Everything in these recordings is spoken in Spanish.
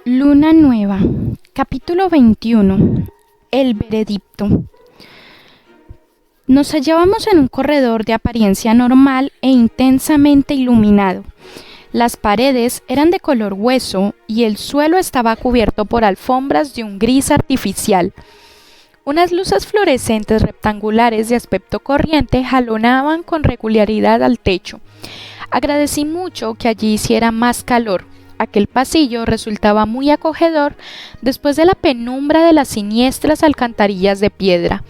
Luna Nueva, capítulo 21. El veredicto. Nos hallábamos en un corredor de apariencia normal e intensamente iluminado. Las paredes eran de color hueso y el suelo estaba cubierto por alfombras de un gris artificial. Unas luces fluorescentes rectangulares de aspecto corriente jalonaban con regularidad al techo. Agradecí mucho que allí hiciera más calor. Aquel pasillo resultaba muy acogedor después de la penumbra de las siniestras alcantarillas de piedra.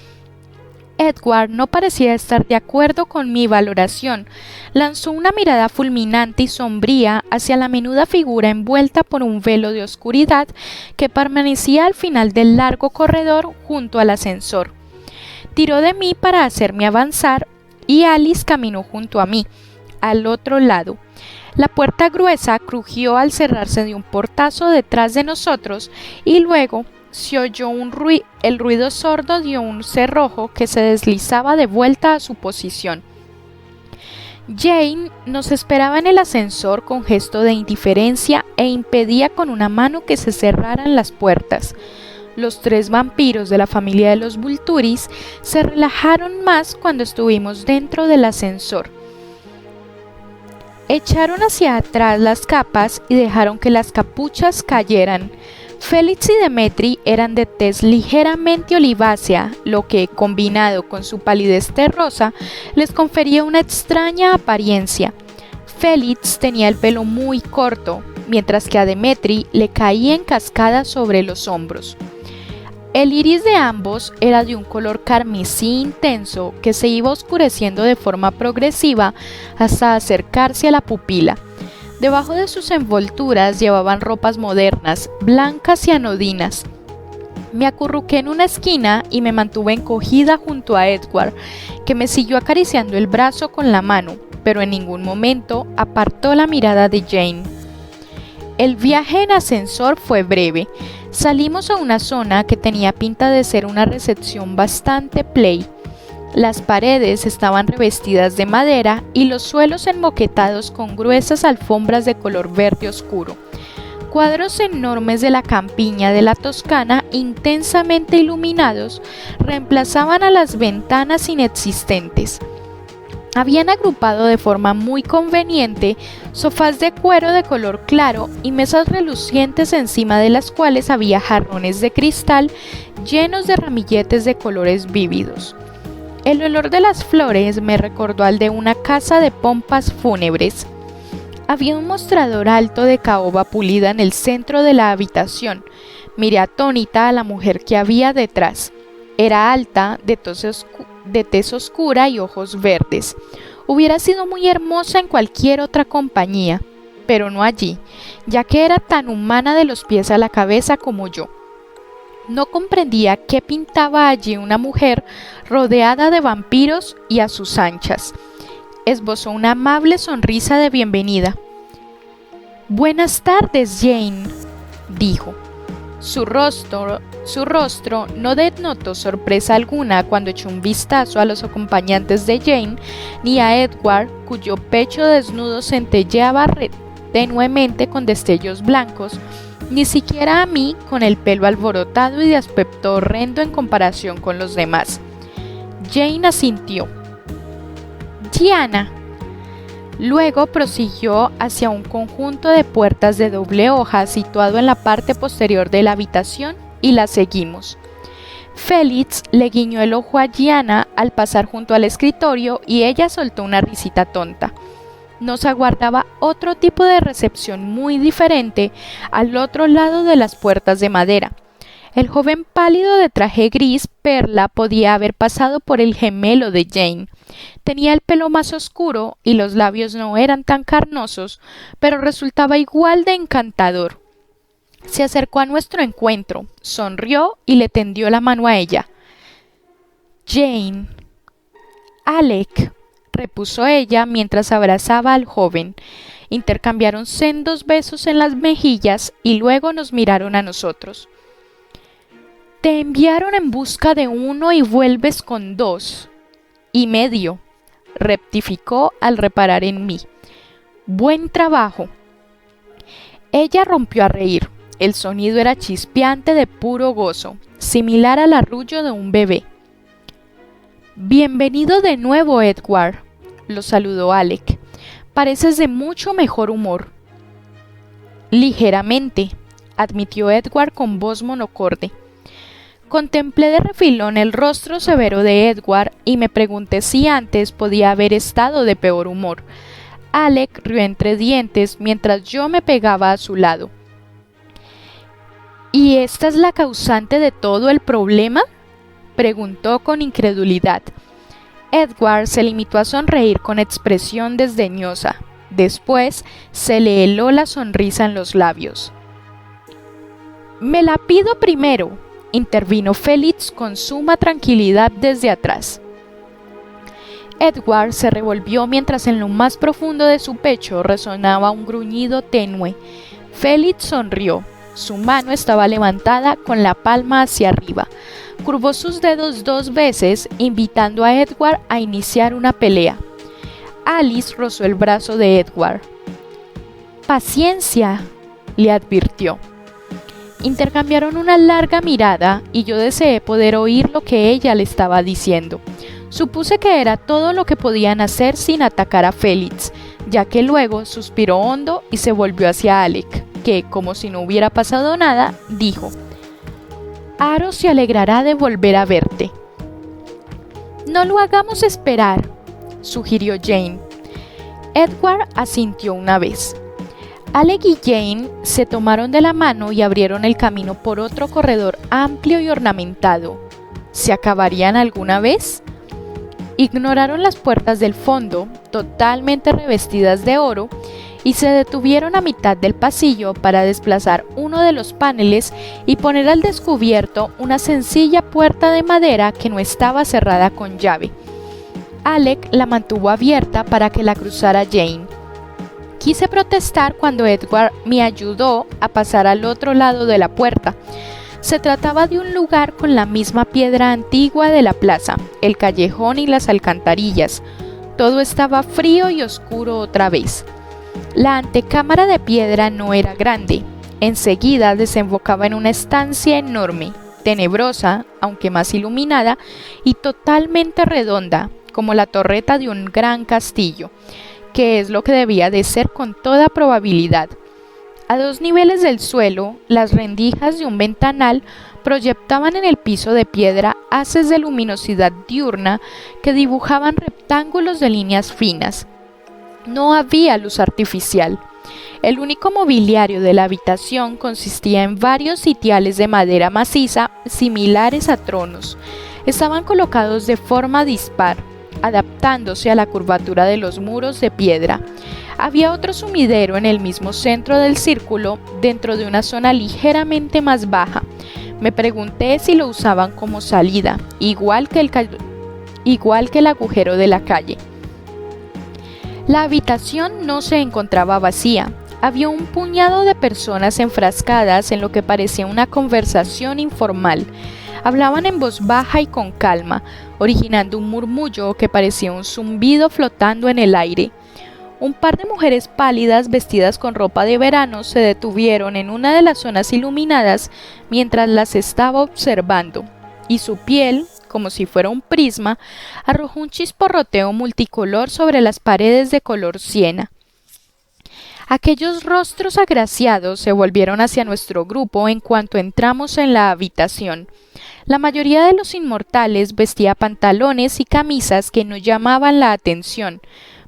Edward no parecía estar de acuerdo con mi valoración. Lanzó una mirada fulminante y sombría hacia la menuda figura envuelta por un velo de oscuridad que permanecía al final del largo corredor junto al ascensor. Tiró de mí para hacerme avanzar y Alice caminó junto a mí, al otro lado. La puerta gruesa crujió al cerrarse de un portazo detrás de nosotros y luego se oyó el ruido sordo de un cerrojo que se deslizaba de vuelta a su posición. Jane nos esperaba en el ascensor con gesto de indiferencia e impedía con una mano que se cerraran las puertas. Los tres vampiros de la familia de los Vulturis se relajaron más cuando estuvimos dentro del ascensor. Echaron hacia atrás las capas y dejaron que las capuchas cayeran. Félix y Demetri eran de tez ligeramente olivácea, lo que, combinado con su palidez terrosa, les confería una extraña apariencia. Félix tenía el pelo muy corto, mientras que a Demetri le caía en cascada sobre los hombros. El iris de ambos era de un color carmesí intenso que se iba oscureciendo de forma progresiva hasta acercarse a la pupila. Debajo de sus envolturas llevaban ropas modernas, blancas y anodinas. Me acurruqué en una esquina y me mantuve encogida junto a Edward, que me siguió acariciando el brazo con la mano, pero en ningún momento apartó la mirada de Jane. El viaje en ascensor fue breve. Salimos a una zona que tenía pinta de ser una recepción bastante play. Las paredes estaban revestidas de madera y los suelos enmoquetados con gruesas alfombras de color verde oscuro. Cuadros enormes de la campiña de la Toscana, intensamente iluminados, reemplazaban a las ventanas inexistentes. Habían agrupado de forma muy conveniente sofás de cuero de color claro y mesas relucientes encima de las cuales había jarrones de cristal llenos de ramilletes de colores vívidos. El olor de las flores me recordó al de una casa de pompas fúnebres. Había un mostrador alto de caoba pulida en el centro de la habitación. Miré atónita a la mujer que había detrás. Era alta, de tez oscura y ojos verdes. Hubiera sido muy hermosa en cualquier otra compañía, pero no allí, ya que era tan humana de los pies a la cabeza como yo. No comprendía qué pintaba allí una mujer rodeada de vampiros y a sus anchas. Esbozó una amable sonrisa de bienvenida. «Buenas tardes, Jane», dijo. Su rostro no denotó sorpresa alguna cuando echó un vistazo a los acompañantes de Jane, ni a Edward, cuyo pecho desnudo centelleaba tenuemente con destellos blancos, ni siquiera a mí, con el pelo alborotado y de aspecto horrendo en comparación con los demás. Jane asintió. «Diana». Luego prosiguió hacia un conjunto de puertas de doble hoja situado en la parte posterior de la habitación y la seguimos. Félix le guiñó el ojo a Gianna al pasar junto al escritorio y ella soltó una risita tonta. Nos aguardaba otro tipo de recepción muy diferente al otro lado de las puertas de madera. El joven pálido de traje gris perla podía haber pasado por el gemelo de Jane. Tenía el pelo más oscuro y los labios no eran tan carnosos, pero resultaba igual de encantador. Se acercó a nuestro encuentro, sonrió y le tendió la mano a ella. «Jane». «Alec», repuso ella mientras abrazaba al joven. Intercambiaron sendos besos en las mejillas y luego nos miraron a nosotros. «Te enviaron en busca de uno y vuelves con 2,5», rectificó al reparar en mí. «Buen trabajo». Ella rompió a reír. El sonido era chispeante de puro gozo, similar al arrullo de un bebé. «Bienvenido de nuevo, Edward», lo saludó Alec. «Pareces de mucho mejor humor». «Ligeramente», admitió Edward con voz monocorde. Contemplé de refilón el rostro severo de Edward y me pregunté si antes podía haber estado de peor humor. Alec rió entre dientes mientras yo me pegaba a su lado. «¿Y esta es la causante de todo el problema?», preguntó con incredulidad. Edward se limitó a sonreír con expresión desdeñosa. Después se le heló la sonrisa en los labios. «Me la pido primero», intervino Félix con suma tranquilidad desde atrás. Edward se revolvió mientras en lo más profundo de su pecho resonaba un gruñido tenue. Félix sonrió. Su mano estaba levantada con la palma hacia arriba. Curvó sus dedos 2 veces, invitando a Edward a iniciar una pelea. Alice rozó el brazo de Edward. «Paciencia», le advirtió. Intercambiaron una larga mirada y yo deseé poder oír lo que ella le estaba diciendo. Supuse que era todo lo que podían hacer sin atacar a Félix, ya que luego suspiró hondo y se volvió hacia Alec, que, como si no hubiera pasado nada, dijo: «Aro se alegrará de volver a verte». «No lo hagamos esperar», sugirió Jane. Edward asintió una vez. Alec y Jane se tomaron de la mano y abrieron el camino por otro corredor amplio y ornamentado. ¿Se acabarían alguna vez? Ignoraron las puertas del fondo, totalmente revestidas de oro, y se detuvieron a mitad del pasillo para desplazar uno de los paneles y poner al descubierto una sencilla puerta de madera que no estaba cerrada con llave. Alec la mantuvo abierta para que la cruzara Jane. Quise protestar cuando Edward me ayudó a pasar al otro lado de la puerta. Se trataba de un lugar con la misma piedra antigua de la plaza, el callejón y las alcantarillas. Todo estaba frío y oscuro otra vez. La antecámara de piedra no era grande. Enseguida desembocaba en una estancia enorme, tenebrosa, aunque más iluminada, y totalmente redonda, como la torreta de un gran castillo, que es lo que debía de ser con toda probabilidad. A 2 niveles del suelo, las rendijas de un ventanal proyectaban en el piso de piedra haces de luminosidad diurna que dibujaban rectángulos de líneas finas. No había luz artificial. El único mobiliario de la habitación consistía en varios sitiales de madera maciza similares a tronos. Estaban colocados de forma dispar, adaptándose a la curvatura de los muros de piedra. Había otro sumidero en el mismo centro del círculo, dentro de una zona ligeramente más baja. Me pregunté si lo usaban como salida, igual que el agujero de la calle. La habitación no se encontraba vacía. Había un puñado de personas enfrascadas en lo que parecía una conversación informal. Hablaban en voz baja y con calma, originando un murmullo que parecía un zumbido flotando en el aire. Un par de mujeres pálidas vestidas con ropa de verano se detuvieron en una de las zonas iluminadas mientras las estaba observando, y su piel, como si fuera un prisma, arrojó un chisporroteo multicolor sobre las paredes de color siena. Aquellos rostros agraciados se volvieron hacia nuestro grupo en cuanto entramos en la habitación. La mayoría de los inmortales vestía pantalones y camisas que no llamaban la atención,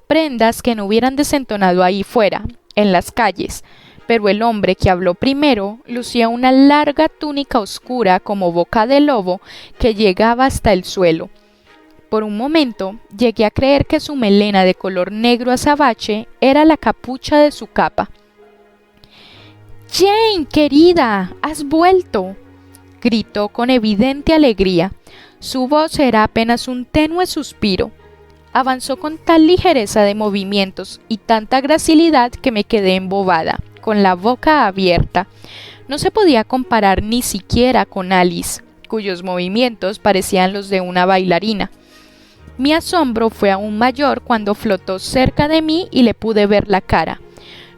prendas que no hubieran desentonado ahí fuera, en las calles, pero el hombre que habló primero lucía una larga túnica oscura como boca de lobo que llegaba hasta el suelo. Por un momento llegué a creer que su melena de color negro azabache era la capucha de su capa. «Jane, querida, has vuelto», gritó con evidente alegría. Su voz era apenas un tenue suspiro. Avanzó con tal ligereza de movimientos y tanta gracilidad que me quedé embobada, con la boca abierta. No se podía comparar ni siquiera con Alice, cuyos movimientos parecían los de una bailarina. Mi asombro fue aún mayor cuando flotó cerca de mí y le pude ver la cara.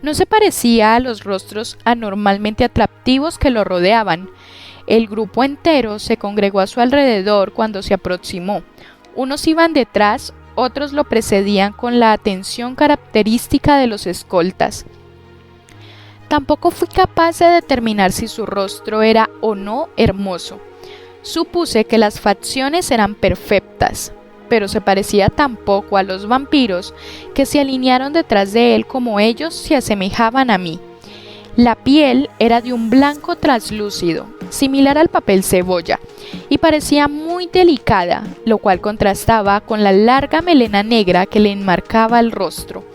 No se parecía a los rostros anormalmente atractivos que lo rodeaban. El grupo entero se congregó a su alrededor cuando se aproximó. Unos iban detrás, otros lo precedían con la atención característica de los escoltas. Tampoco fui capaz de determinar si su rostro era o no hermoso. Supuse que las facciones eran perfectas, pero se parecía tan poco a los vampiros que se alinearon detrás de él como ellos se asemejaban a mí. La piel era de un blanco translúcido, similar al papel cebolla, y parecía muy delicada, lo cual contrastaba con la larga melena negra que le enmarcaba el rostro.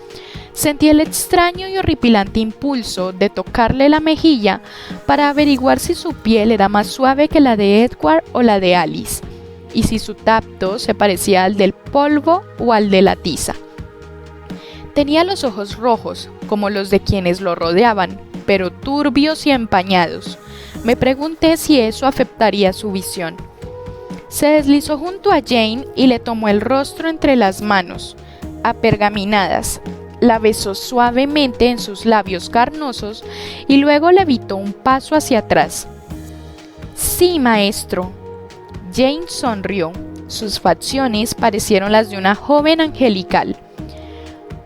Sentí el extraño y horripilante impulso de tocarle la mejilla para averiguar si su piel era más suave que la de Edward o la de Alice, y si su tacto se parecía al del polvo o al de la tiza. Tenía los ojos rojos, como los de quienes lo rodeaban, pero turbios y empañados. Me pregunté si eso afectaría su visión. Se deslizó junto a Jane y le tomó el rostro entre las manos, apergaminadas. La besó suavemente en sus labios carnosos y luego le evitó un paso hacia atrás. «Sí, maestro». Jane sonrió. Sus facciones parecieron las de una joven angelical.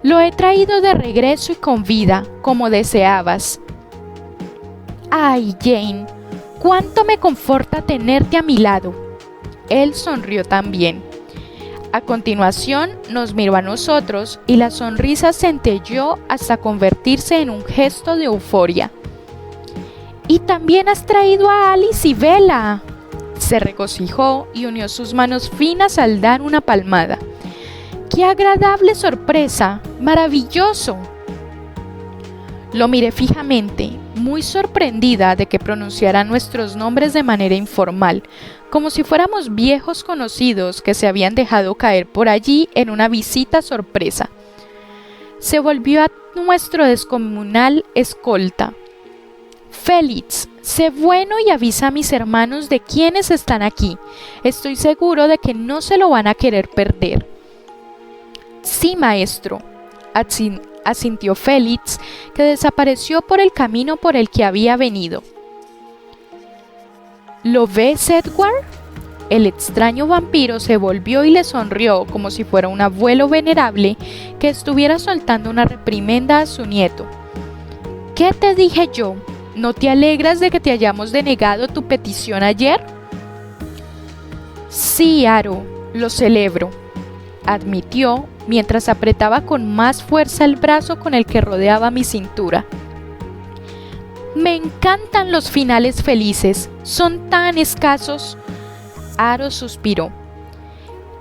«Lo he traído de regreso y con vida, como deseabas». «Ay, Jane, cuánto me conforta tenerte a mi lado». Él sonrió también. A continuación nos miró a nosotros y la sonrisa centelleó hasta convertirse en un gesto de euforia. «Y también has traído a Alice y Bella». Se regocijó y unió sus manos finas al dar una palmada. «¡Qué agradable sorpresa! ¡Maravilloso!». Lo miré fijamente, muy sorprendida de que pronunciara nuestros nombres de manera informal, como si fuéramos viejos conocidos que se habían dejado caer por allí en una visita sorpresa. Se volvió a nuestro descomunal escolta. «Félix, sé bueno y avisa a mis hermanos de quiénes están aquí. Estoy seguro de que no se lo van a querer perder». «Sí, maestro», asintió Félix, que desapareció por el camino por el que había venido. «¿Lo ves, Edward?». El extraño vampiro se volvió y le sonrió como si fuera un abuelo venerable que estuviera soltando una reprimenda a su nieto. «¿Qué te dije yo? ¿No te alegras de que te hayamos denegado tu petición ayer?». «Sí, Aro, lo celebro», admitió mientras apretaba con más fuerza el brazo con el que rodeaba mi cintura. «Me encantan los finales felices, son tan escasos». Aro suspiró.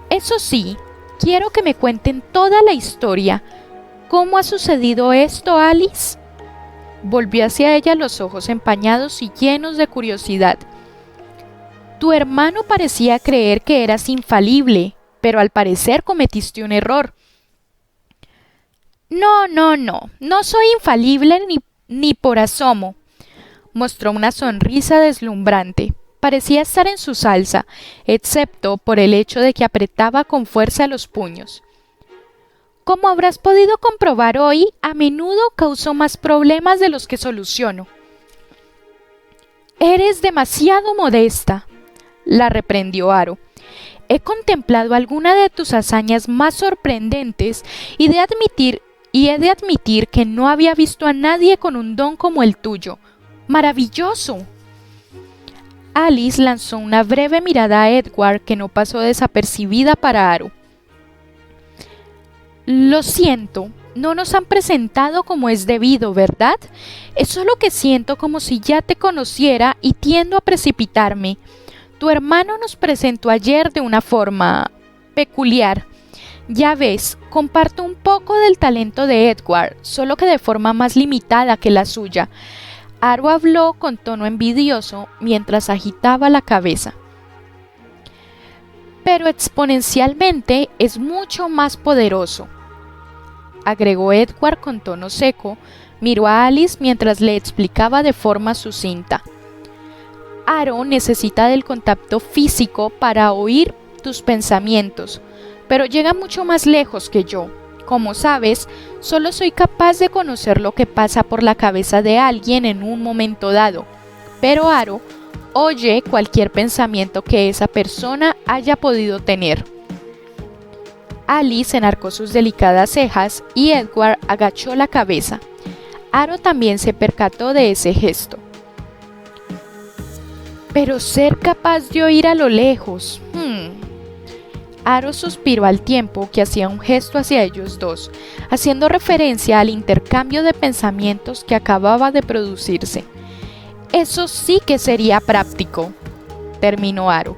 «Eso sí, quiero que me cuenten toda la historia. ¿Cómo ha sucedido esto, Alice?». Volvió hacia ella los ojos empañados y llenos de curiosidad. «Tu hermano parecía creer que eras infalible, pero al parecer cometiste un error». No soy infalible ni por asomo». Mostró una sonrisa deslumbrante. Parecía estar en su salsa, excepto por el hecho de que apretaba con fuerza los puños. «Como habrás podido comprobar hoy, a menudo causó más problemas de los que soluciono». «Eres demasiado modesta», la reprendió Aro. «He contemplado alguna de tus hazañas más sorprendentes y he de admitir que no había visto a nadie con un don como el tuyo. ¡Maravilloso!». Alice lanzó una breve mirada a Edward que no pasó desapercibida para Aro. «Lo siento, no nos han presentado como es debido, ¿verdad? Es solo que siento como si ya te conociera y tiendo a precipitarme. Tu hermano nos presentó ayer de una forma peculiar. Ya ves, comparto un poco del talento de Edward, solo que de forma más limitada que la suya». Aro habló con tono envidioso mientras agitaba la cabeza. «Pero exponencialmente es mucho más poderoso», agregó Edward con tono seco. Miró a Alice mientras le explicaba de forma sucinta. «Aro necesita del contacto físico para oír tus pensamientos, pero llega mucho más lejos que yo. Como sabes, solo soy capaz de conocer lo que pasa por la cabeza de alguien en un momento dado, pero Aro oye cualquier pensamiento que esa persona haya podido tener. Alice enarcó sus delicadas cejas y Edward agachó la cabeza. Aro también se percató de ese gesto. Pero ser capaz de oír a lo lejos. Aro suspiró al tiempo que hacía un gesto hacia ellos dos, haciendo referencia al intercambio de pensamientos que acababa de producirse. Eso sí que sería práctico, terminó Aro.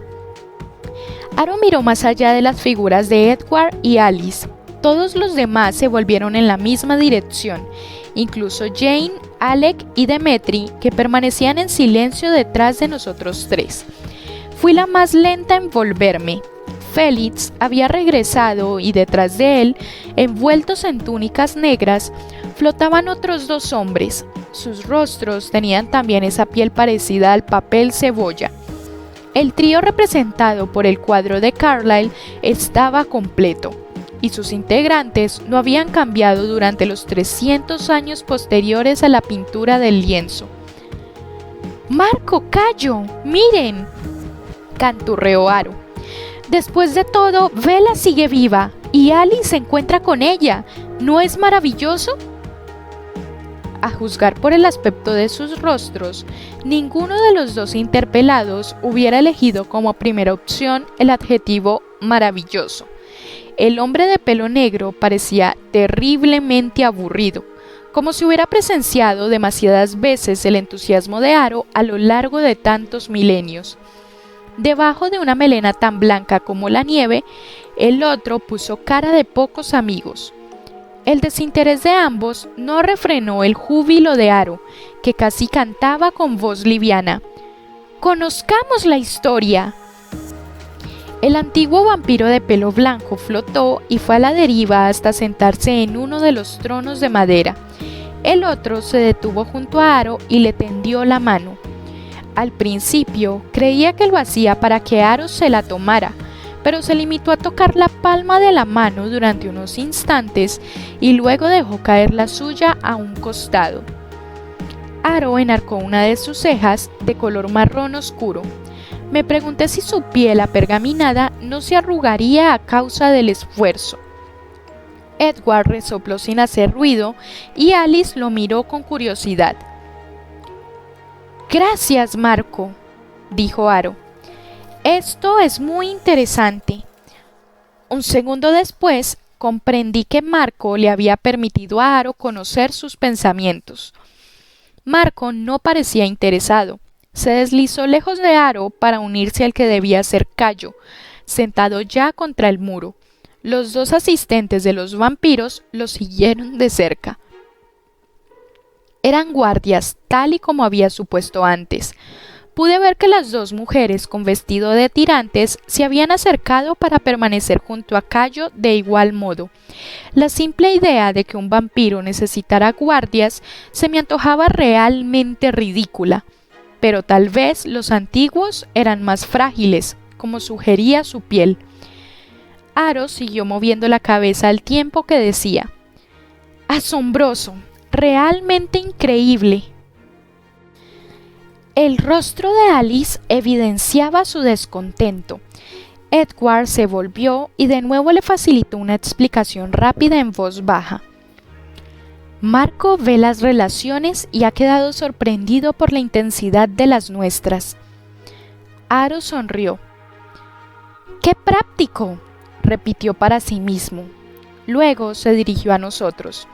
Aro miró más allá de las figuras de Edward y Alice. Todos los demás se volvieron en la misma dirección, incluso Jane, Alec y Demetri, que permanecían en silencio detrás de nosotros tres. Fui la más lenta en volverme. Félix había regresado y detrás de él, envueltos en túnicas negras, flotaban otros dos hombres. Sus rostros tenían también esa piel parecida al papel cebolla. El trío representado por el cuadro de Carlyle estaba completo, y sus integrantes no habían cambiado durante los 300 años posteriores a la pintura del lienzo. «¡Marco, Cayo! ¡Miren!», canturreó Aro. «Después de todo, Bella sigue viva y Alice se encuentra con ella. ¿No es maravilloso?». A juzgar por el aspecto de sus rostros, ninguno de los dos interpelados hubiera elegido como primera opción el adjetivo maravilloso. El hombre de pelo negro parecía terriblemente aburrido, como si hubiera presenciado demasiadas veces el entusiasmo de Aro a lo largo de tantos milenios. Debajo de una melena tan blanca como la nieve, el otro puso cara de pocos amigos. El desinterés de ambos no refrenó el júbilo de Aro, que casi cantaba con voz liviana. «¡Conozcamos la historia!». El antiguo vampiro de pelo blanco flotó y fue a la deriva hasta sentarse en uno de los tronos de madera. El otro se detuvo junto a Aro y le tendió la mano. Al principio creía que lo hacía para que Aro se la tomara, pero se limitó a tocar la palma de la mano durante unos instantes y luego dejó caer la suya a un costado. Aro enarcó una de sus cejas de color marrón oscuro. Me pregunté si su piel apergaminada no se arrugaría a causa del esfuerzo. Edward resopló sin hacer ruido y Alice lo miró con curiosidad. «Gracias, Marco», dijo Aro. «Esto es muy interesante». Un segundo después, comprendí que Marco le había permitido a Aro conocer sus pensamientos. Marco no parecía interesado. Se deslizó lejos de Aro para unirse al que debía ser Cayo, sentado ya contra el muro. Los dos asistentes de los vampiros lo siguieron de cerca. Eran guardias, tal y como había supuesto antes. Pude ver que las dos mujeres con vestido de tirantes se habían acercado para permanecer junto a Cayo de igual modo. La simple idea de que un vampiro necesitara guardias se me antojaba realmente ridícula, pero tal vez los antiguos eran más frágiles, como sugería su piel. Aro siguió moviendo la cabeza al tiempo que decía: «Asombroso, realmente increíble». El rostro de Alice evidenciaba su descontento. Edward se volvió y de nuevo le facilitó una explicación rápida en voz baja. «Marco ve las relaciones y ha quedado sorprendido por la intensidad de las nuestras». Aro sonrió. «¡Qué práctico!», repitió para sí mismo. Luego se dirigió a nosotros.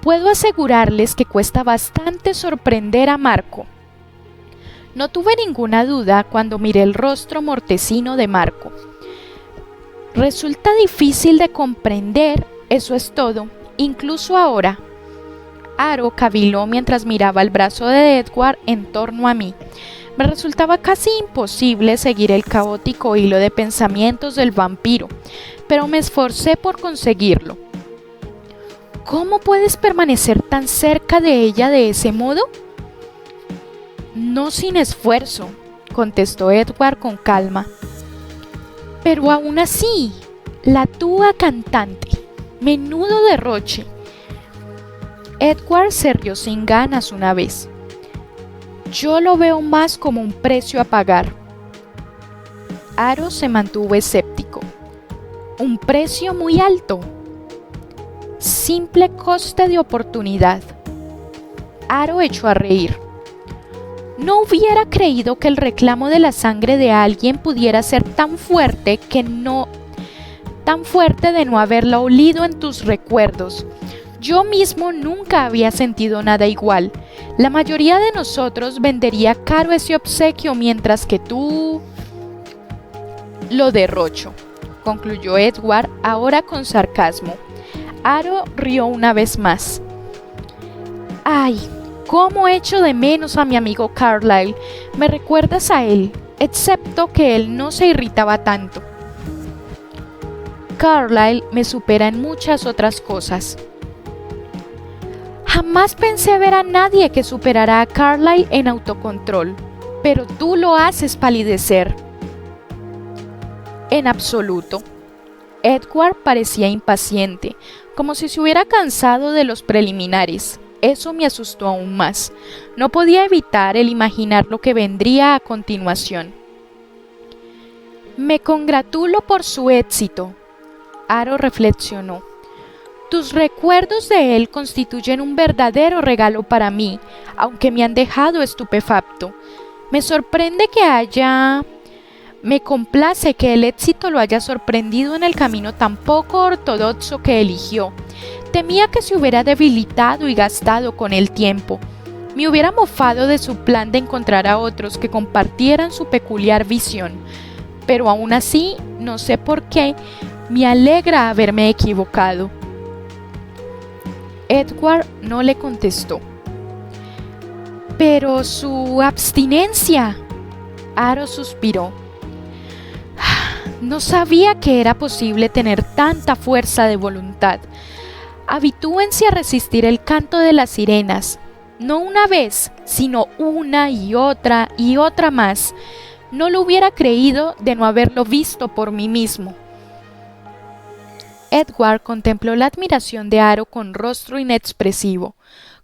«Puedo asegurarles que cuesta bastante sorprender a Marco». No tuve ninguna duda cuando miré el rostro mortecino de Marco. «Resulta difícil de comprender, eso es todo, incluso ahora». Aro caviló mientras miraba el brazo de Edward en torno a mí. Me resultaba casi imposible seguir el caótico hilo de pensamientos del vampiro, pero me esforcé por conseguirlo. «¿Cómo puedes permanecer tan cerca de ella de ese modo?». «No sin esfuerzo», contestó Edward con calma. «Pero aún así, la túa cantante». Menudo derroche. Edward se rió sin ganas una vez. Yo lo veo más como un precio a pagar. Aro se mantuvo escéptico. ¿Un precio muy alto? Simple coste de oportunidad. Aro echó a reír. No hubiera creído que el reclamo de la sangre de alguien pudiera ser tan fuerte de no haberla olido en tus recuerdos. Yo mismo nunca había sentido nada igual. La mayoría de nosotros vendería caro ese obsequio, mientras que tú... Lo derrocho, concluyó Edward, ahora con sarcasmo. Aro rió una vez más. ¡Ay! ¿Cómo echo de menos a mi amigo Carlyle? Me recuerdas a él, excepto que él no se irritaba tanto. Carlyle me supera en muchas otras cosas. Jamás pensé ver a nadie que superara a Carlyle en autocontrol, pero tú lo haces palidecer. En absoluto. Edward parecía impaciente, como si se hubiera cansado de los preliminares. Eso me asustó aún más. No podía evitar el imaginar lo que vendría a continuación. Me congratulo por su éxito. Aro reflexionó. Tus recuerdos de él constituyen un verdadero regalo para mí, aunque me han dejado estupefacto. Me complace que el éxito lo haya sorprendido en el camino tan poco ortodoxo que eligió. Temía que se hubiera debilitado y gastado con el tiempo. Me hubiera mofado de su plan de encontrar a otros que compartieran su peculiar visión. Pero aún así, no sé por qué, me alegra haberme equivocado. Edward no le contestó. Pero su abstinencia. Aro suspiró. No sabía que era posible tener tanta fuerza de voluntad. Habitúense a resistir el canto de las sirenas, no una vez, sino una y otra más. No lo hubiera creído de no haberlo visto por mí mismo. Edward contempló la admiración de Aro con rostro inexpresivo.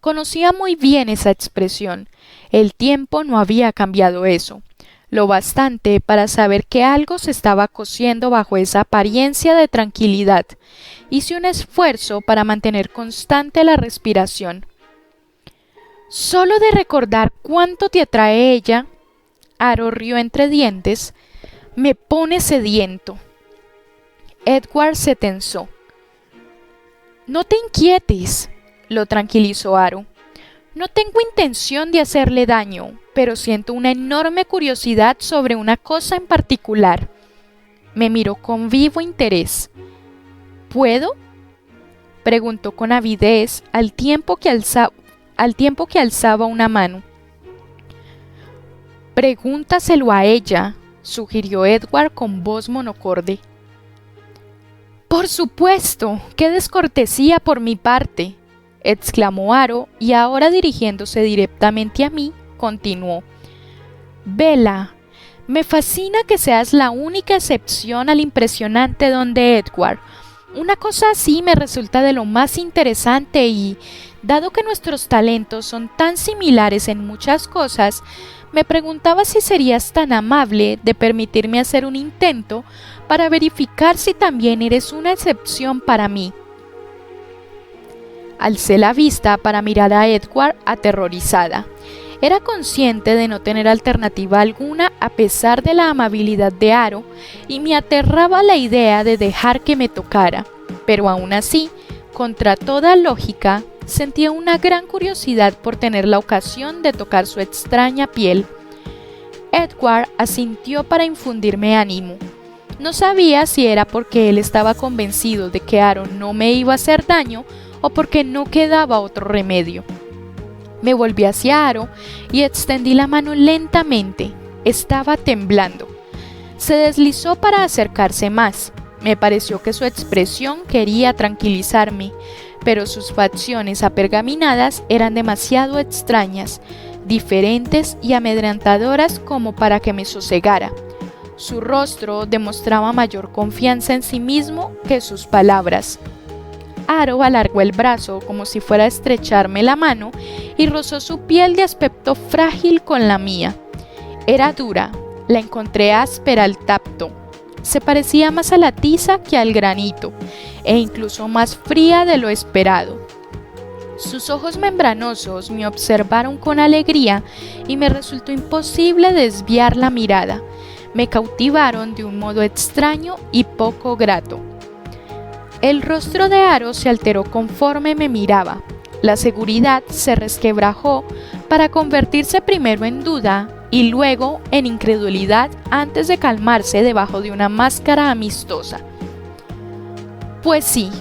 Conocía muy bien esa expresión. El tiempo no había cambiado eso. Lo bastante para saber que algo se estaba cociendo bajo esa apariencia de tranquilidad. Hice un esfuerzo para mantener constante la respiración. Solo de recordar cuánto te atrae ella, Aro rió entre dientes, me pone sediento. Edward se tensó. No te inquietes, lo tranquilizó Aro. No tengo intención de hacerle daño, pero siento una enorme curiosidad sobre una cosa en particular. Me miró con vivo interés. ¿Puedo?, preguntó con avidez al tiempo que alzaba una mano. Pregúntaselo a ella, sugirió Edward con voz monocorde. Por supuesto, qué descortesía por mi parte, exclamó Aro, y ahora dirigiéndose directamente a mí, continuó. Bella, me fascina que seas la única excepción al impresionante don de Edward. Una cosa así me resulta de lo más interesante y, dado que nuestros talentos son tan similares en muchas cosas, me preguntaba si serías tan amable de permitirme hacer un intento para verificar si también eres una excepción para mí. Alcé la vista para mirar a Edward aterrorizada. Era consciente de no tener alternativa alguna a pesar de la amabilidad de Aro, y me aterraba la idea de dejar que me tocara, pero aún así, contra toda lógica, sentía una gran curiosidad por tener la ocasión de tocar su extraña piel. Edward asintió para infundirme ánimo. No sabía si era porque él estaba convencido de que Aro no me iba a hacer daño o porque no quedaba otro remedio. Me volví hacia Aro y extendí la mano lentamente. Estaba temblando. Se deslizó para acercarse más. Me pareció que su expresión quería tranquilizarme, pero sus facciones apergaminadas eran demasiado extrañas, diferentes y amedrentadoras como para que me sosegara. Su rostro demostraba mayor confianza en sí mismo que sus palabras. Aro alargó el brazo como si fuera a estrecharme la mano y rozó su piel de aspecto frágil con la mía. Era dura, la encontré áspera al tacto. Se parecía más a la tiza que al granito, e incluso más fría de lo esperado. Sus ojos membranosos me observaron con alegría y me resultó imposible desviar la mirada. Me cautivaron de un modo extraño y poco grato. El rostro de Aro se alteró conforme me miraba. La seguridad se resquebrajó para convertirse primero en duda y luego en incredulidad antes de calmarse debajo de una máscara amistosa. Pues sí,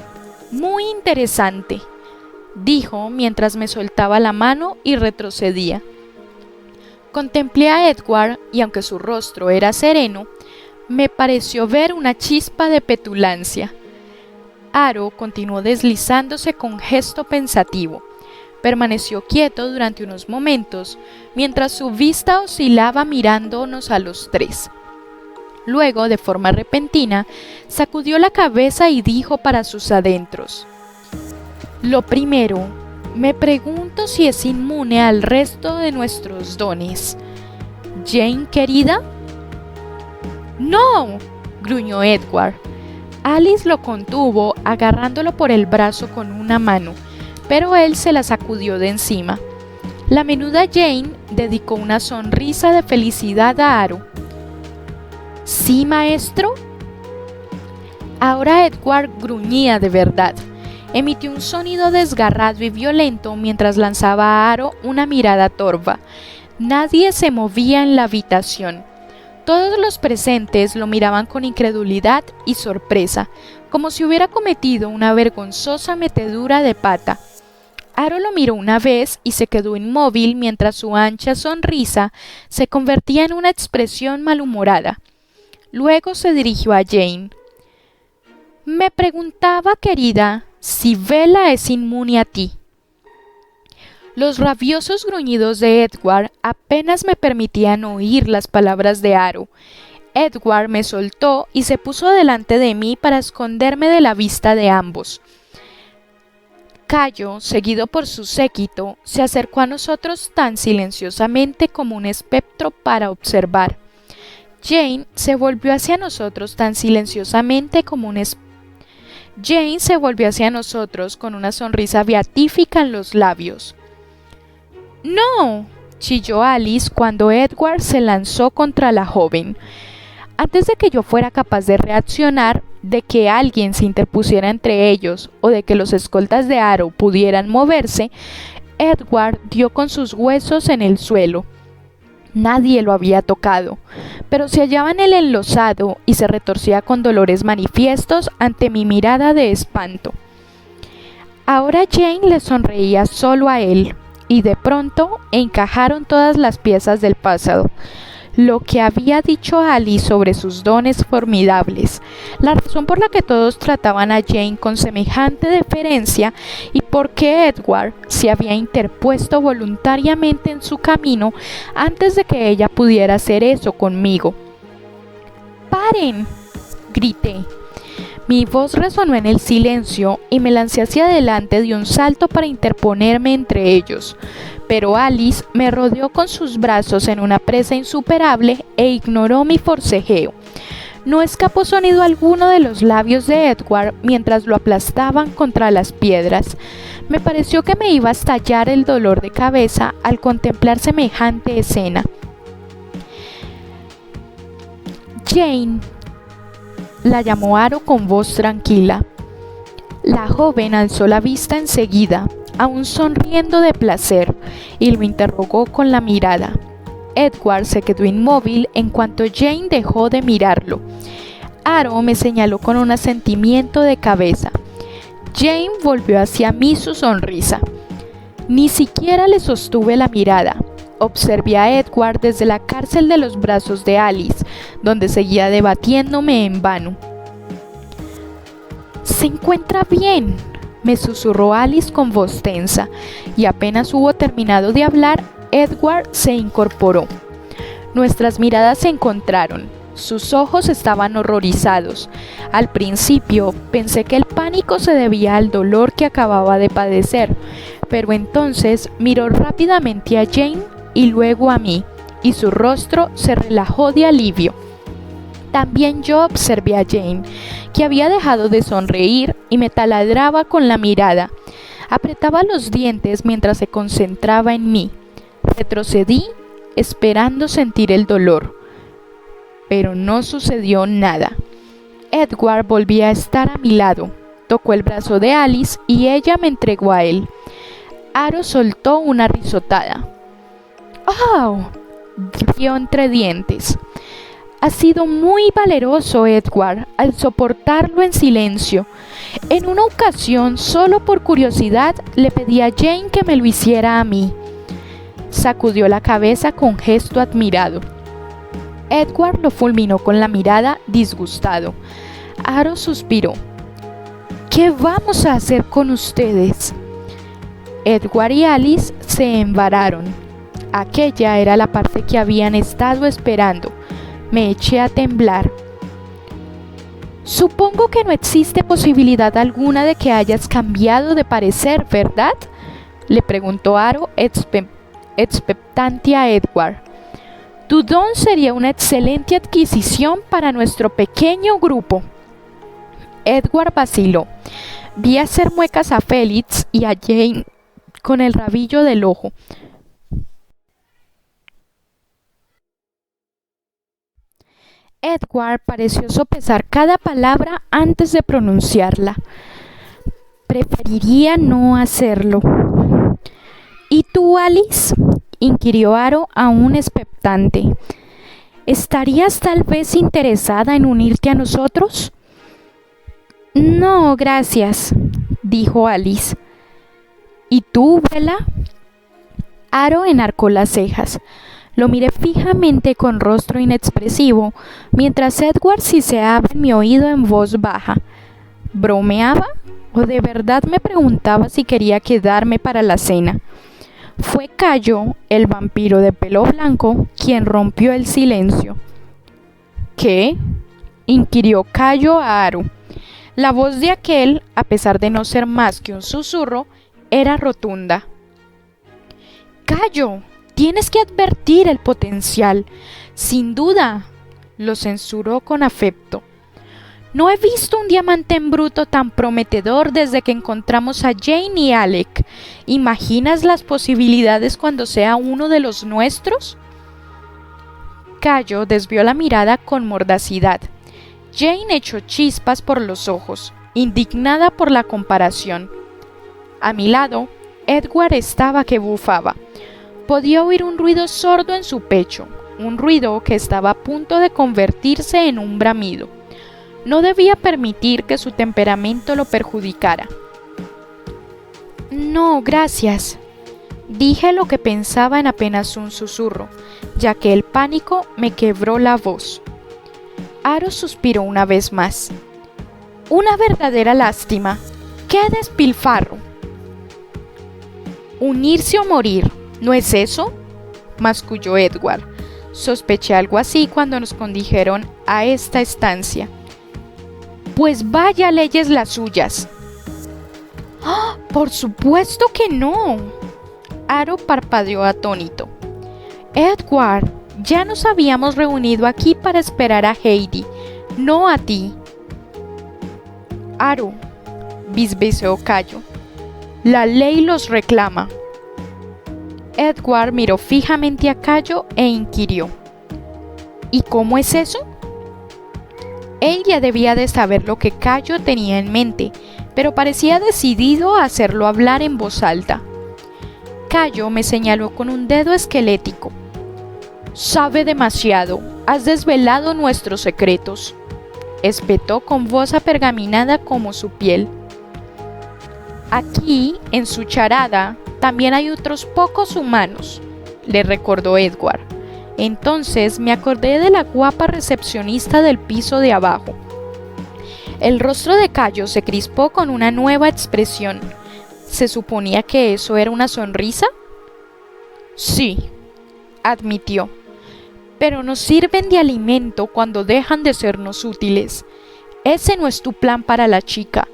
muy interesante, dijo mientras me soltaba la mano y retrocedía. Contemplé a Edward y aunque su rostro era sereno, me pareció ver una chispa de petulancia. Aro continuó deslizándose con gesto pensativo. Permaneció quieto durante unos momentos, mientras su vista oscilaba mirándonos a los tres. Luego, de forma repentina, sacudió la cabeza y dijo para sus adentros: Lo primero, me pregunto si es inmune al resto de nuestros dones. ¿Jane, querida? ¡No!, gruñó Edward. Alice lo contuvo, agarrándolo por el brazo con una mano, pero él se la sacudió de encima. La menuda Jane dedicó una sonrisa de felicidad a Aro. ¿Sí, maestro? Ahora Edward gruñía de verdad. Emitió un sonido desgarrado y violento mientras lanzaba a Aro una mirada torva. Nadie se movía en la habitación. Todos los presentes lo miraban con incredulidad y sorpresa, como si hubiera cometido una vergonzosa metedura de pata. Aro lo miró una vez y se quedó inmóvil mientras su ancha sonrisa se convertía en una expresión malhumorada. Luego se dirigió a Jane. Me preguntaba, querida, si Bella es inmune a ti. Los rabiosos gruñidos de Edward apenas me permitían oír las palabras de Aro. Edward me soltó y se puso delante de mí para esconderme de la vista de ambos. Cayo, seguido por su séquito, se acercó a nosotros tan silenciosamente como un espectro para observar. Jane se volvió hacia nosotros tan silenciosamente como Jane se volvió hacia nosotros con una sonrisa beatífica en los labios. ¡No!, chilló Alice cuando Edward se lanzó contra la joven. Antes de que yo fuera capaz de reaccionar, de que alguien se interpusiera entre ellos o de que los escoltas de Aro pudieran moverse, Edward dio con sus huesos en el suelo. Nadie lo había tocado, pero se hallaba en el enlosado y se retorcía con dolores manifiestos ante mi mirada de espanto. Ahora Jane le sonreía solo a él, y de pronto encajaron todas las piezas del pasado. Lo que había dicho Alice sobre sus dones formidables, la razón por la que todos trataban a Jane con semejante deferencia y por qué Edward se había interpuesto voluntariamente en su camino antes de que ella pudiera hacer eso conmigo. ¡Paren!, grité. Mi voz resonó en el silencio y me lancé hacia adelante de un salto para interponerme entre ellos, pero Alice me rodeó con sus brazos en una presa insuperable e ignoró mi forcejeo. No escapó sonido alguno de los labios de Edward mientras lo aplastaban contra las piedras. Me pareció que me iba a estallar el dolor de cabeza al contemplar semejante escena. Jane, la llamó Aro con voz tranquila. La joven alzó la vista enseguida, aún sonriendo de placer, y lo interrogó con la mirada. Edward se quedó inmóvil en cuanto Jane dejó de mirarlo. Aro me señaló con un asentimiento de cabeza. Jane volvió hacia mí su sonrisa. Ni siquiera le sostuve la mirada. Observé a Edward desde la cárcel de los brazos de Alice, donde seguía debatiéndome en vano. «¿Se encuentra bien?», me susurró Alice con voz tensa, y apenas hubo terminado de hablar, Edward se incorporó. Nuestras miradas se encontraron. Sus ojos estaban horrorizados. Al principio pensé que el pánico se debía al dolor que acababa de padecer, pero entonces miró rápidamente a Jane y luego a mí, y su rostro se relajó de alivio. También yo observé a Jane, que había dejado de sonreír y me taladraba con la mirada. Apretaba los dientes mientras se concentraba en mí. Retrocedí, esperando sentir el dolor. Pero no sucedió nada. Edward volvía a estar a mi lado. Tocó el brazo de Alice y ella me entregó a él. Aro soltó una risotada. ¡Oh! Rió entre dientes. Has sido muy valeroso, Edward, al soportarlo en silencio. En una ocasión, solo por curiosidad, le pedí a Jane que me lo hiciera a mí. Sacudió la cabeza con gesto admirado. Edward lo fulminó con la mirada, disgustado. Aro suspiró. ¿Qué vamos a hacer con ustedes? Edward y Alice se embararon. Aquella era la parte que habían estado esperando. Me eché a temblar. Supongo que no existe posibilidad alguna de que hayas cambiado de parecer, ¿verdad? Le preguntó Aro expectante a Edward. Tu don sería una excelente adquisición para nuestro pequeño grupo. Edward vaciló. Vi hacer muecas a Félix y a Jane con el rabillo del ojo. Edward pareció sopesar cada palabra antes de pronunciarla. Preferiría no hacerlo. ¿Y tú, Alice? Inquirió Aro aún expectante. ¿Estarías tal vez interesada en unirte a nosotros? No, gracias, dijo Alice. ¿Y tú, Bella? Aro enarcó las cejas. Lo miré fijamente con rostro inexpresivo, mientras Edward siseaba en mi oído en voz baja. ¿Bromeaba? ¿O de verdad me preguntaba si quería quedarme para la cena? Fue Cayo, el vampiro de pelo blanco, quien rompió el silencio. ¿Qué? Inquirió Cayo a Aro. La voz de aquel, a pesar de no ser más que un susurro, era rotunda. Cayo, tienes que advertir el potencial. Sin duda, lo censuró con afecto. No he visto un diamante en bruto tan prometedor desde que encontramos a Jane y Alec. ¿Imaginas las posibilidades cuando sea uno de los nuestros? Cayo desvió la mirada con mordacidad. Jane echó chispas por los ojos, indignada por la comparación. A mi lado, Edward estaba que bufaba. Podía oír un ruido sordo en su pecho, un ruido que estaba a punto de convertirse en un bramido. No debía permitir que su temperamento lo perjudicara. No, gracias. Dije lo que pensaba en apenas un susurro, ya que el pánico me quebró la voz. Aro suspiró una vez más. Una verdadera lástima. ¡Qué despilfarro! Unirse o morir, ¿no es eso? Masculló Edward. Sospeché algo así cuando nos condujeron a esta estancia. Pues vaya leyes las suyas. ¡Oh, por supuesto que no! Aro parpadeó atónito. Edward, ya nos habíamos reunido aquí para esperar a Heidi, no a ti. Aro, bisbeció Cayo. La ley los reclama. Edward miró fijamente a Cayo e inquirió. ¿Y cómo es eso? Él ya debía de saber lo que Cayo tenía en mente, pero parecía decidido a hacerlo hablar en voz alta. Cayo me señaló con un dedo esquelético. Sabe demasiado, has desvelado nuestros secretos, espetó con voz apergaminada como su piel. Aquí, en su charada, también hay otros pocos humanos, le recordó Edward. Entonces me acordé de la guapa recepcionista del piso de abajo. El rostro de Cayo se crispó con una nueva expresión. ¿Se suponía que eso era una sonrisa? Sí, admitió. pero nos sirven de alimento cuando dejan de sernos útiles. Ese no es tu plan para la chica.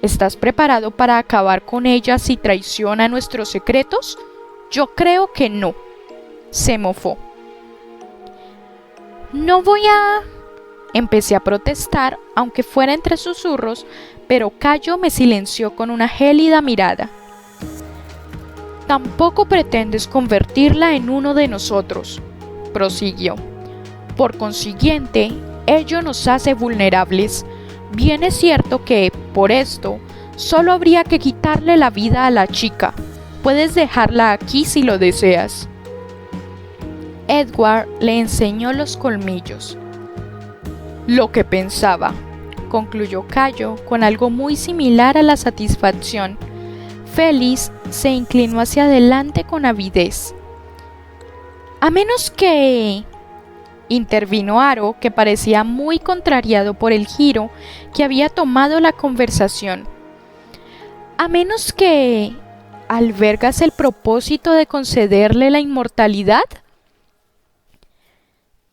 ¿Estás preparado para acabar con ella si traiciona nuestros secretos? Yo creo que no. Se mofó. No voy a... Empecé a protestar, aunque fuera entre susurros, pero Cayo me silenció con una gélida mirada. Tampoco pretendes convertirla en uno de nosotros, prosiguió. Por consiguiente, ello nos hace vulnerables. Bien es cierto que, por esto, solo habría que quitarle la vida a la chica. Puedes dejarla aquí si lo deseas. Edward le enseñó los colmillos. Lo que pensaba, concluyó Cayo con algo muy similar a la satisfacción. Félix se inclinó hacia adelante con avidez. A menos que... intervino Aro, que parecía muy contrariado por el giro que había tomado la conversación. A menos que... ¿albergas el propósito de concederle la inmortalidad?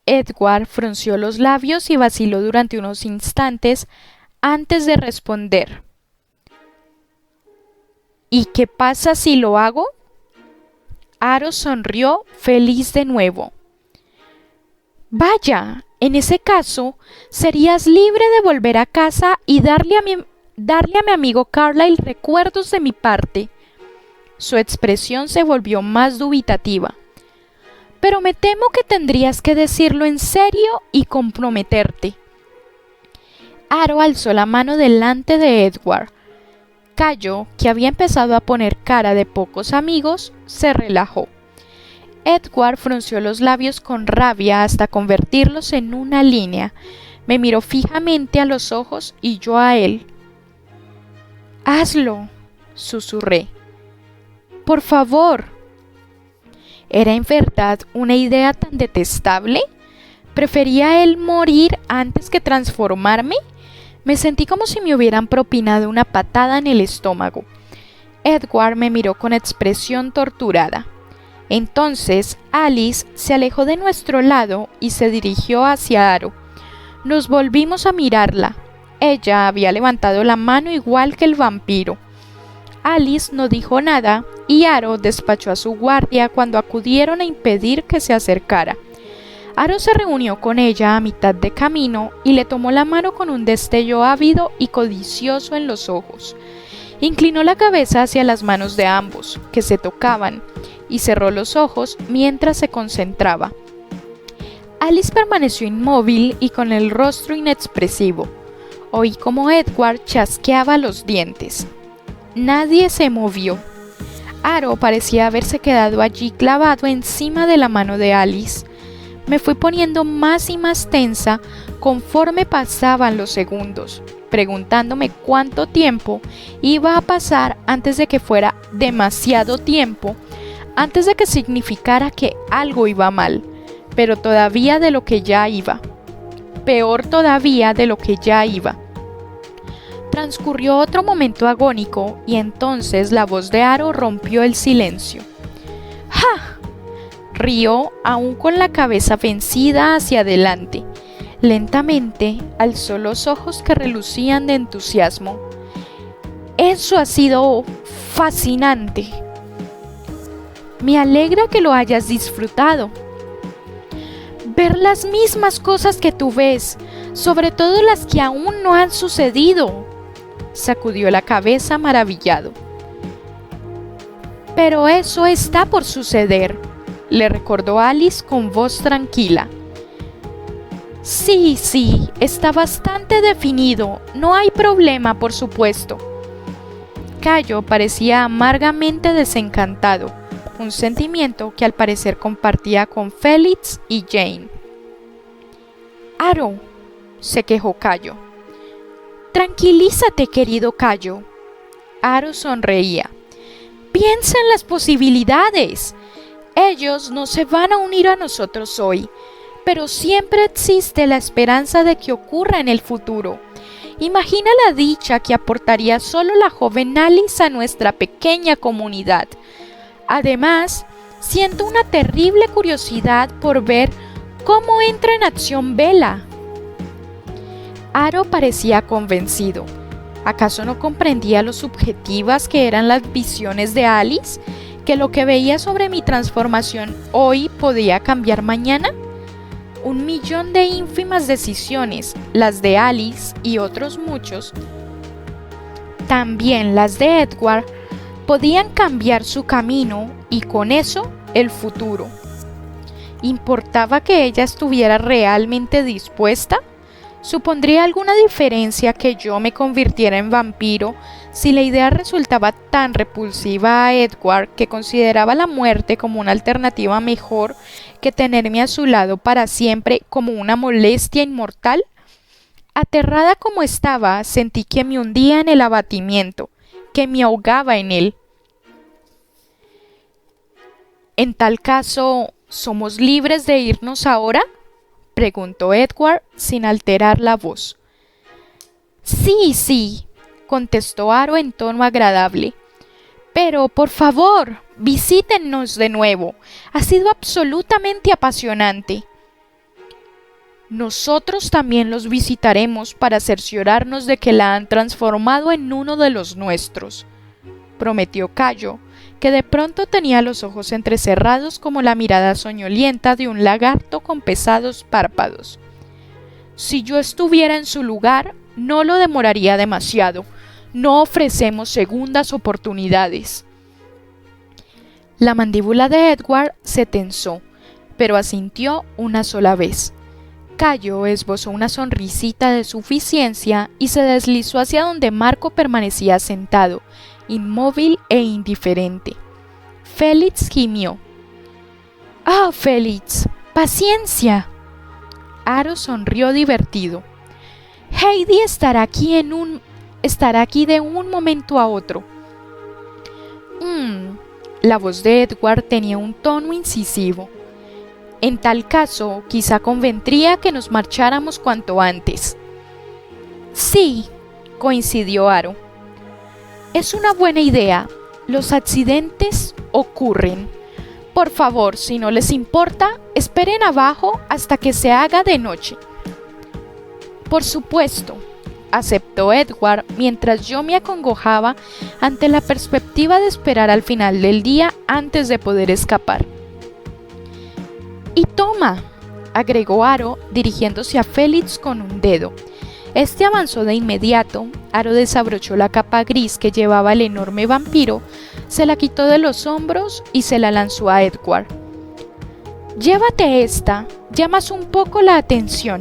Edward frunció los labios y vaciló durante unos instantes antes de responder. ¿Y qué pasa si lo hago? Aro sonrió, feliz de nuevo. Vaya, en ese caso, serías libre de volver a casa y darle a mi amigo Carlyle recuerdos de mi parte. Su expresión se volvió más dubitativa. Pero me temo que tendrías que decirlo en serio y comprometerte. Aro alzó la mano delante de Edward. Cayo, que había empezado a poner cara de pocos amigos, se relajó. Edward frunció los labios con rabia hasta convertirlos en una línea. Me miró fijamente a los ojos y yo a él. «Hazlo», susurré. «Por favor». ¿Era en verdad una idea tan detestable? ¿Prefería él morir antes que transformarme? Me sentí como si me hubieran propinado una patada en el estómago. Edward me miró con expresión torturada. Entonces Alice se alejó de nuestro lado y se dirigió hacia Aro. Nos volvimos a mirarla. Ella había levantado la mano igual que el vampiro. Alice no dijo nada y Aro despachó a su guardia cuando acudieron a impedir que se acercara. Aro se reunió con ella a mitad de camino y le tomó la mano con un destello ávido y codicioso en los ojos. Inclinó la cabeza hacia las manos de ambos, que se tocaban, y cerró los ojos mientras se concentraba. Alice permaneció inmóvil y con el rostro inexpresivo. Oí como Edward chasqueaba los dientes. Nadie se movió. Aro parecía haberse quedado allí clavado encima de la mano de Alice. Me fui poniendo más y más tensa conforme pasaban los segundos, preguntándome cuánto tiempo iba a pasar antes de que fuera demasiado tiempo, antes de que significara que algo iba mal, pero todavía de lo que ya iba. Peor todavía de lo que ya iba. Transcurrió otro momento agónico y entonces la voz de Aro rompió el silencio. ¡Ja! Rió aún con la cabeza vencida hacia adelante. Lentamente alzó los ojos que relucían de entusiasmo. Eso ha sido fascinante. Me alegra que lo hayas disfrutado. Ver las mismas cosas que tú ves, sobre todo las que aún no han sucedido. Sacudió la cabeza maravillado. Pero eso está por suceder, le recordó Alice con voz tranquila. Sí, está bastante definido, no hay problema, por supuesto. Cayo parecía amargamente desencantado, un sentimiento que al parecer compartía con Félix y Jane. Aro, se quejó Cayo. Tranquilízate, querido Cayo. Aro sonreía. Piensa en las posibilidades. Ellos no se van a unir a nosotros hoy, pero siempre existe la esperanza de que ocurra en el futuro. Imagina la dicha que aportaría solo la joven Alice a nuestra pequeña comunidad. Además, siento una terrible curiosidad por ver ¿Cómo entra en acción Bella? Aro parecía convencido. ¿Acaso no comprendía lo subjetivas que eran las visiones de Alice? ¿Que lo que veía sobre mi transformación hoy podía cambiar mañana? 1.000.000 de ínfimas decisiones, las de Alice y otros muchos, también las de Edward, podían cambiar su camino y con eso el futuro. ¿Importaba que ella estuviera realmente dispuesta? ¿Supondría alguna diferencia que yo me convirtiera en vampiro si la idea resultaba tan repulsiva a Edward que consideraba la muerte como una alternativa mejor que tenerme a su lado para siempre como una molestia inmortal? Aterrada como estaba, sentí que me hundía en el abatimiento, que me ahogaba en él. En tal caso, ¿somos libres de irnos ahora?, preguntó Edward sin alterar la voz. Sí, contestó Aro en tono agradable. Pero, por favor, visítennos de nuevo. Ha sido absolutamente apasionante. Nosotros también los visitaremos para cerciorarnos de que la han transformado en uno de los nuestros, prometió Cayo, que de pronto tenía los ojos entrecerrados como la mirada soñolienta de un lagarto con pesados párpados. Si yo estuviera en su lugar, no lo demoraría demasiado. No ofrecemos segundas oportunidades. La mandíbula de Edward se tensó, pero asintió una sola vez. Cayo esbozó una sonrisita de suficiencia y se deslizó hacia donde Marco permanecía sentado, inmóvil e indiferente. Félix gimió. ¡Ah, Félix! ¡Paciencia! Aro sonrió divertido. Heidi estará aquí de un momento a otro. La voz de Edward tenía un tono incisivo. En tal caso, quizá convendría que nos marcháramos cuanto antes. Sí, coincidió Aro. Es una buena idea. Los accidentes ocurren. Por favor, si no les importa, esperen abajo hasta que se haga de noche. Por supuesto, aceptó Edward mientras yo me acongojaba ante la perspectiva de esperar al final del día antes de poder escapar. Y toma, agregó Aro dirigiéndose a Félix con un dedo. Este avanzó de inmediato. Aro desabrochó la capa gris que llevaba el enorme vampiro, se la quitó de los hombros y se la lanzó a Edward. Llévate esta, llamas un poco la atención.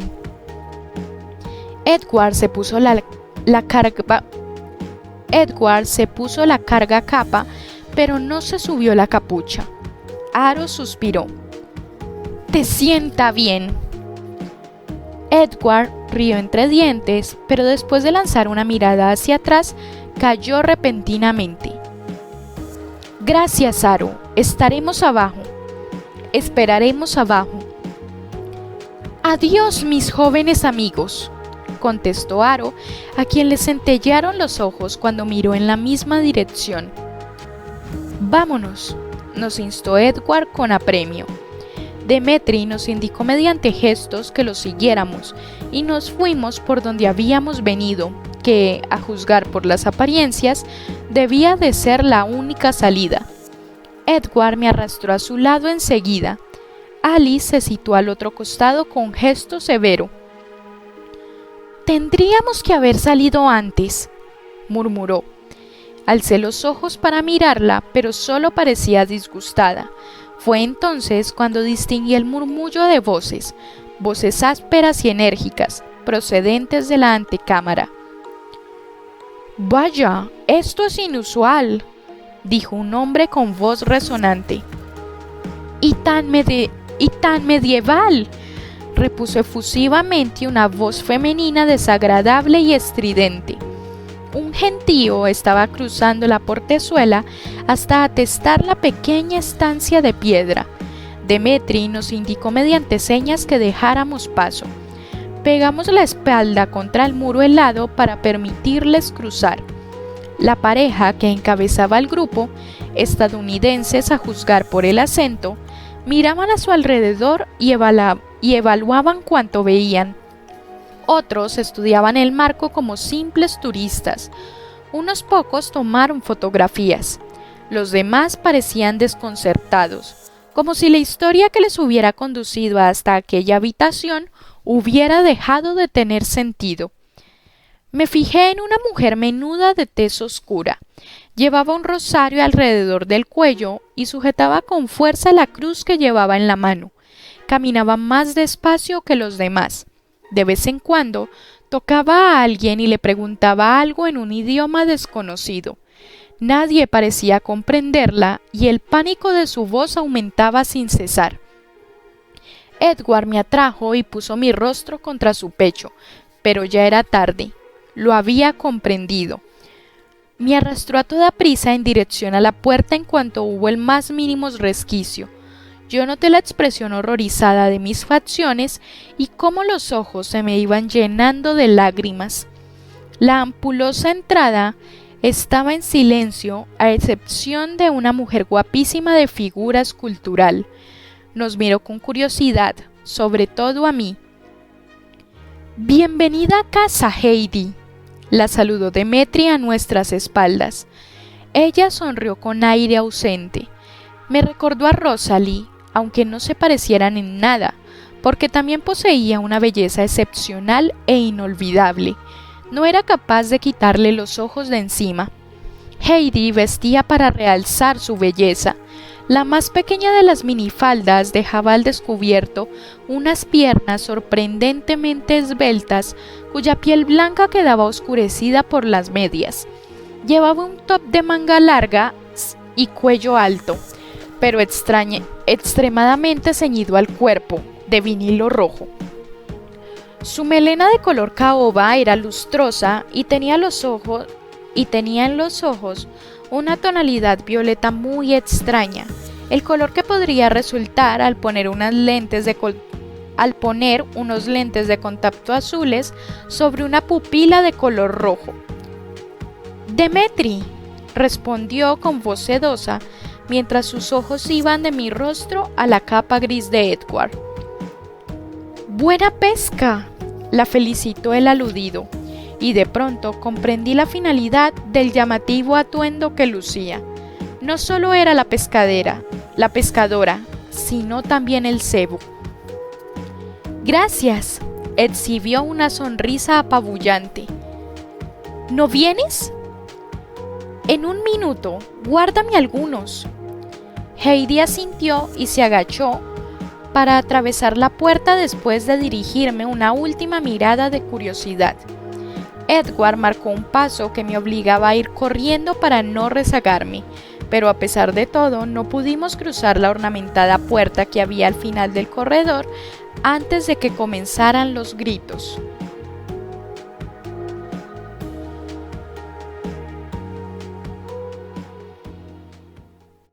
Edward se puso la carga capa, pero no se subió la capucha. Aro suspiró. Te sienta bien. Edward rió entre dientes, pero después de lanzar una mirada hacia atrás, cayó repentinamente. Gracias, Aro. Estaremos abajo. Esperaremos abajo. Adiós, mis jóvenes amigos, contestó Aro, a quien le centellearon los ojos cuando miró en la misma dirección. Vámonos, nos instó Edward con apremio. Demetri nos indicó mediante gestos que lo siguiéramos y nos fuimos por donde habíamos venido, que, a juzgar por las apariencias, debía de ser la única salida. Edward me arrastró a su lado enseguida. Alice se situó al otro costado con gesto severo. Tendríamos que haber salido antes, murmuró. Alcé los ojos para mirarla, pero solo parecía disgustada. Fue entonces cuando distinguí el murmullo de voces ásperas y enérgicas, procedentes de la antecámara. Vaya, esto es inusual, dijo un hombre con voz resonante. Y tan medieval, repuso efusivamente una voz femenina desagradable y estridente. Un gentío estaba cruzando la portezuela hasta atestar la pequeña estancia de piedra. Demetri nos indicó mediante señas que dejáramos paso. Pegamos la espalda contra el muro helado para permitirles cruzar. La pareja que encabezaba el grupo, estadounidenses a juzgar por el acento, miraban a su alrededor y y evaluaban cuanto veían. Otros estudiaban el marco como simples turistas. Unos pocos tomaron fotografías. Los demás parecían desconcertados, como si la historia que les hubiera conducido hasta aquella habitación hubiera dejado de tener sentido. Me fijé en una mujer menuda de tez oscura. Llevaba un rosario alrededor del cuello y sujetaba con fuerza la cruz que llevaba en la mano. Caminaba más despacio que los demás. De vez en cuando tocaba a alguien y le preguntaba algo en un idioma desconocido. Nadie parecía comprenderla y el pánico de su voz aumentaba sin cesar. Edward me atrajo y puso mi rostro contra su pecho, pero ya era tarde. Lo había comprendido. Me arrastró a toda prisa en dirección a la puerta en cuanto hubo el más mínimo resquicio. Yo noté la expresión horrorizada de mis facciones y cómo los ojos se me iban llenando de lágrimas. La ampulosa entrada estaba en silencio, a excepción de una mujer guapísima de figura escultural. Nos miró con curiosidad, sobre todo a mí. «Bienvenida a casa, Heidi», la saludó Demetria a nuestras espaldas. Ella sonrió con aire ausente. Me recordó a Rosalie, aunque no se parecieran en nada, porque también poseía una belleza excepcional e inolvidable. No era capaz de quitarle los ojos de encima. Heidi vestía para realzar su belleza. La más pequeña de las minifaldas dejaba al descubierto unas piernas sorprendentemente esbeltas, cuya piel blanca quedaba oscurecida por las medias. Llevaba un top de manga larga y cuello alto, pero extremadamente ceñido al cuerpo, de vinilo rojo. Su melena de color caoba era lustrosa y tenía en los ojos una tonalidad violeta muy extraña, el color que podría resultar al poner unos lentes de contacto azules sobre una pupila de color rojo. «Demetri», respondió con voz sedosa, mientras sus ojos iban de mi rostro a la capa gris de Edward. «Buena pesca», la felicitó el aludido, y de pronto comprendí la finalidad del llamativo atuendo que lucía. No solo era la pescadora, sino también el cebo. «Gracias», exhibió una sonrisa apabullante. «¿No vienes?» «En un minuto, guárdame algunos». Heidi asintió y se agachó para atravesar la puerta después de dirigirme una última mirada de curiosidad. Edward marcó un paso que me obligaba a ir corriendo para no rezagarme, pero a pesar de todo no pudimos cruzar la ornamentada puerta que había al final del corredor antes de que comenzaran los gritos.